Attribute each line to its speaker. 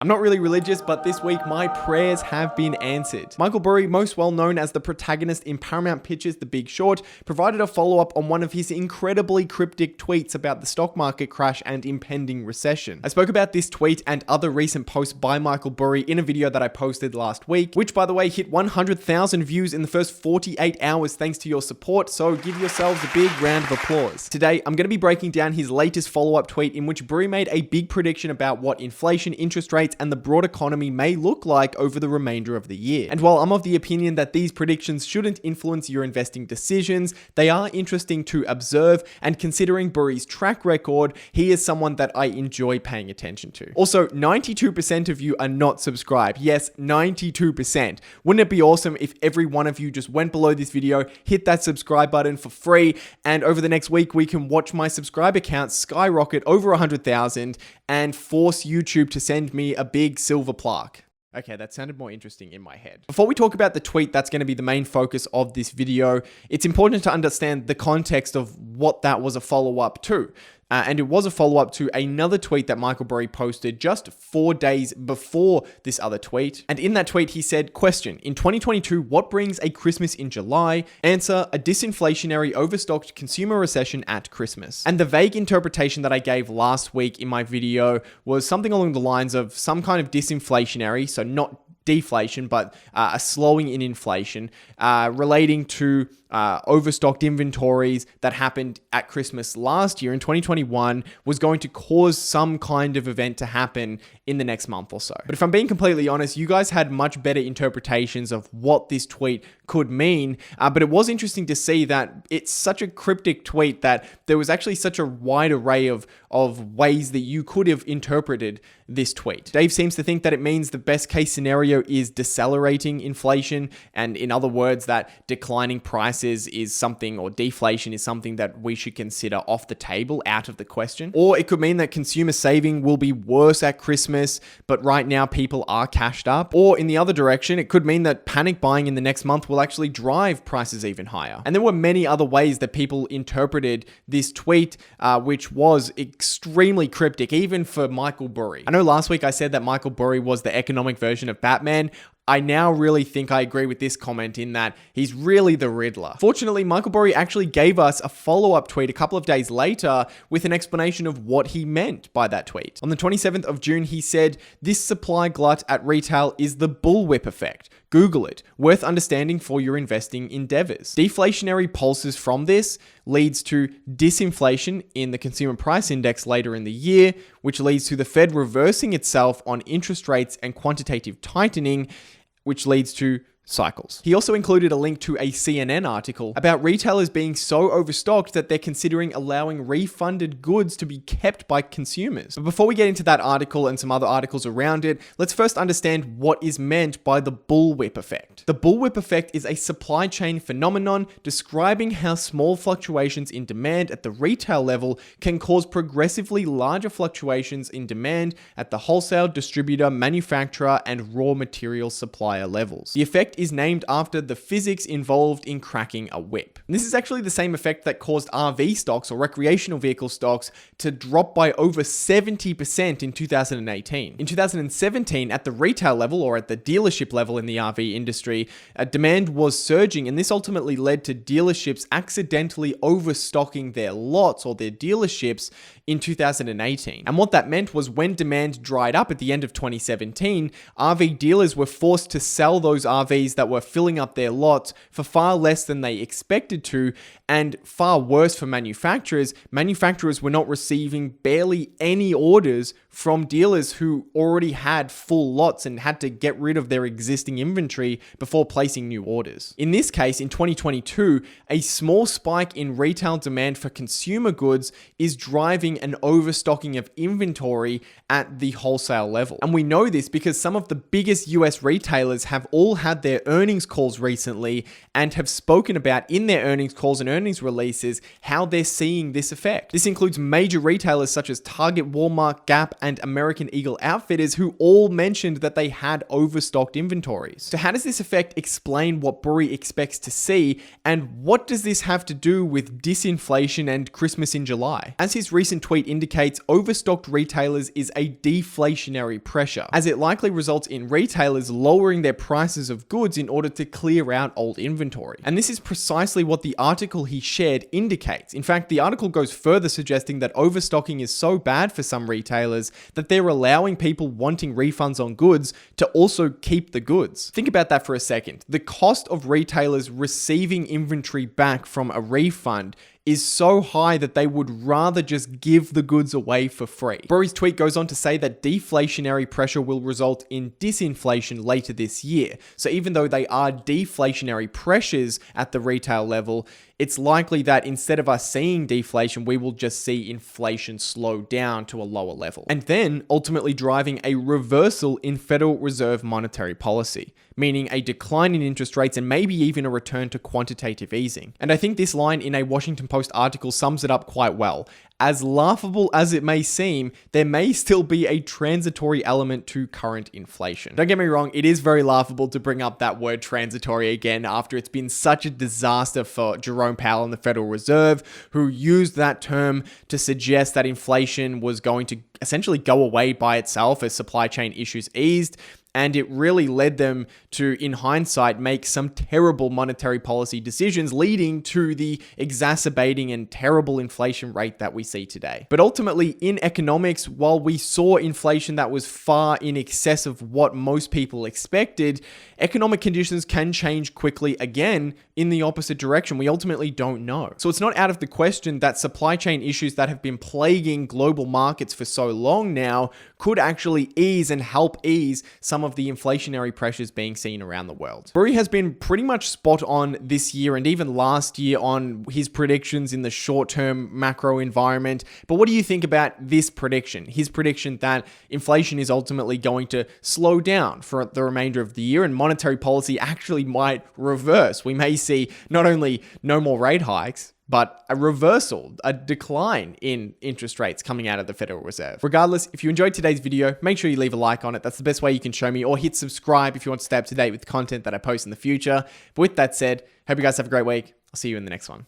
Speaker 1: I'm not really religious, but this week my prayers have been answered. Michael Burry, most well known as the protagonist in Paramount Pictures' The Big Short, provided a follow-up on one of his incredibly cryptic tweets about the stock market crash and impending recession. I spoke about this tweet and other recent posts by Michael Burry in a video that I posted last week, which by the way hit 100,000 views in the first 48 hours thanks to your support, so give yourselves a big round of applause. Today, I'm going to be breaking down his latest follow-up tweet in which Burry made a big prediction about what inflation, interest rates, and the broad economy may look like over the remainder of the year. And while I'm of the opinion that these predictions shouldn't influence your investing decisions, they are interesting to observe, and considering Burry's track record, he is someone that I enjoy paying attention to. Also, 92% of you are not subscribed. Yes, 92%. Wouldn't it be awesome if every one of you just went below this video, hit that subscribe button for free, and over the next week we can watch my subscriber count skyrocket over 100,000 and force YouTube to send me a big silver plaque. Okay, that sounded more interesting in my head. Before we talk about the tweet that's going to be the main focus of this video, it's important to understand the context of what that was a follow-up to. And it was a follow-up to another tweet that Michael Burry posted just 4 days before this other tweet. And in that tweet, he said, question, in 2022, what brings a Christmas in July? Answer, a disinflationary overstocked consumer recession at Christmas. And the vague interpretation that I gave last week in my video was something along the lines of some kind of disinflationary, so not deflation, but a slowing in inflation relating to overstocked inventories that happened at Christmas last year in 2021 was going to cause some kind of event to happen in the next month or so. But if I'm being completely honest, you guys had much better interpretations of what this tweet could mean. But it was interesting to see that it's such a cryptic tweet that there was actually such a wide array of ways that you could have interpreted this tweet. Dave seems to think that it means the best case scenario is decelerating inflation, and in other words, that declining prices is something, or deflation is something that we should consider off the table, out of the question. Or it could mean that consumer saving will be worse at Christmas, but right now people are cashed up. Or in the other direction, it could mean that panic buying in the next month will actually drive prices even higher. And there were many other ways that people interpreted this tweet, which was extremely cryptic, even for Michael Burry. I know last week I said that Michael Burry was the economic version of Batman. I now really think I agree with this comment in that he's really the Riddler. Fortunately, Michael Burry actually gave us a follow-up tweet a couple of days later with an explanation of what he meant by that tweet. On the 27th of June, he said, "This supply glut at retail is the bullwhip effect. Google it. Worth understanding for your investing endeavors. Deflationary pulses from this leads to disinflation in the consumer price index later in the year, which leads to the Fed reversing itself on interest rates and quantitative tightening, which leads to cycles." He also included a link to a CNN article about retailers being so overstocked that they're considering allowing refunded goods to be kept by consumers. But before we get into that article and some other articles around it, let's first understand what is meant by the bullwhip effect. The bullwhip effect is a supply chain phenomenon describing how small fluctuations in demand at the retail level can cause progressively larger fluctuations in demand at the wholesale, distributor, manufacturer, and raw material supplier levels. The effect is named after the physics involved in cracking a whip. And this is actually the same effect that caused RV stocks, or recreational vehicle stocks, to drop by over 70% in 2018. In 2017, at the retail level, or at the dealership level in the RV industry, demand was surging, and this ultimately led to dealerships accidentally overstocking their lots or their dealerships in 2018. And what that meant was when demand dried up at the end of 2017, RV dealers were forced to sell those RVs that were filling up their lots for far less than they expected to, and far worse for manufacturers. Manufacturers were not receiving barely any orders from dealers who already had full lots and had to get rid of their existing inventory before placing new orders. In this case, in 2022, a small spike in retail demand for consumer goods is driving an overstocking of inventory at the wholesale level. And we know this because some of the biggest US retailers have all had their earnings calls recently and have spoken about in their earnings calls and earnings releases how they're seeing this effect. This includes major retailers such as Target, Walmart, Gap, and American Eagle Outfitters, who all mentioned that they had overstocked inventories. So how does this effect explain what Burry expects to see, and what does this have to do with disinflation and Christmas in July? As his recent tweet indicates, overstocked retailers is a deflationary pressure, as it likely results in retailers lowering their prices of goods in order to clear out old inventory. And this is precisely what the article he shared indicates. In fact, the article goes further, suggesting that overstocking is so bad for some retailers that they're allowing people wanting refunds on goods to also keep the goods. Think about that for a second. The cost of retailers receiving inventory back from a refund is so high that they would rather just give the goods away for free. Burry's tweet goes on to say that deflationary pressure will result in disinflation later this year. So even though they are deflationary pressures at the retail level, it's likely that instead of us seeing deflation, we will just see inflation slow down to a lower level, and then ultimately driving a reversal in Federal Reserve monetary policy, meaning a decline in interest rates and maybe even a return to quantitative easing. And I think this line in a Washington Post article sums it up quite well. As laughable as it may seem, there may still be a transitory element to current inflation. Don't get me wrong, it is very laughable to bring up that word transitory again after it's been such a disaster for Jerome Powell and the Federal Reserve, who used that term to suggest that inflation was going to essentially go away by itself as supply chain issues eased. And it really led them to, in hindsight, make some terrible monetary policy decisions, leading to the exacerbating and terrible inflation rate that we see today. But ultimately, in economics, while we saw inflation that was far in excess of what most people expected, economic conditions can change quickly again in the opposite direction. We ultimately don't know. So it's not out of the question that supply chain issues that have been plaguing global markets for so long now could actually ease and help ease some of the inflationary pressures being seen around the world. Burry has been pretty much spot on this year and even last year on his predictions in the short-term macro environment. But what do you think about this prediction? His prediction that inflation is ultimately going to slow down for the remainder of the year and monetary policy actually might reverse. We may see not only no more rate hikes, but a reversal, a decline in interest rates coming out of the Federal Reserve. Regardless, if you enjoyed today's video, make sure you leave a like on it. That's the best way you can show me, or hit subscribe if you want to stay up to date with content that I post in the future. But with that said, hope you guys have a great week. I'll see you in the next one.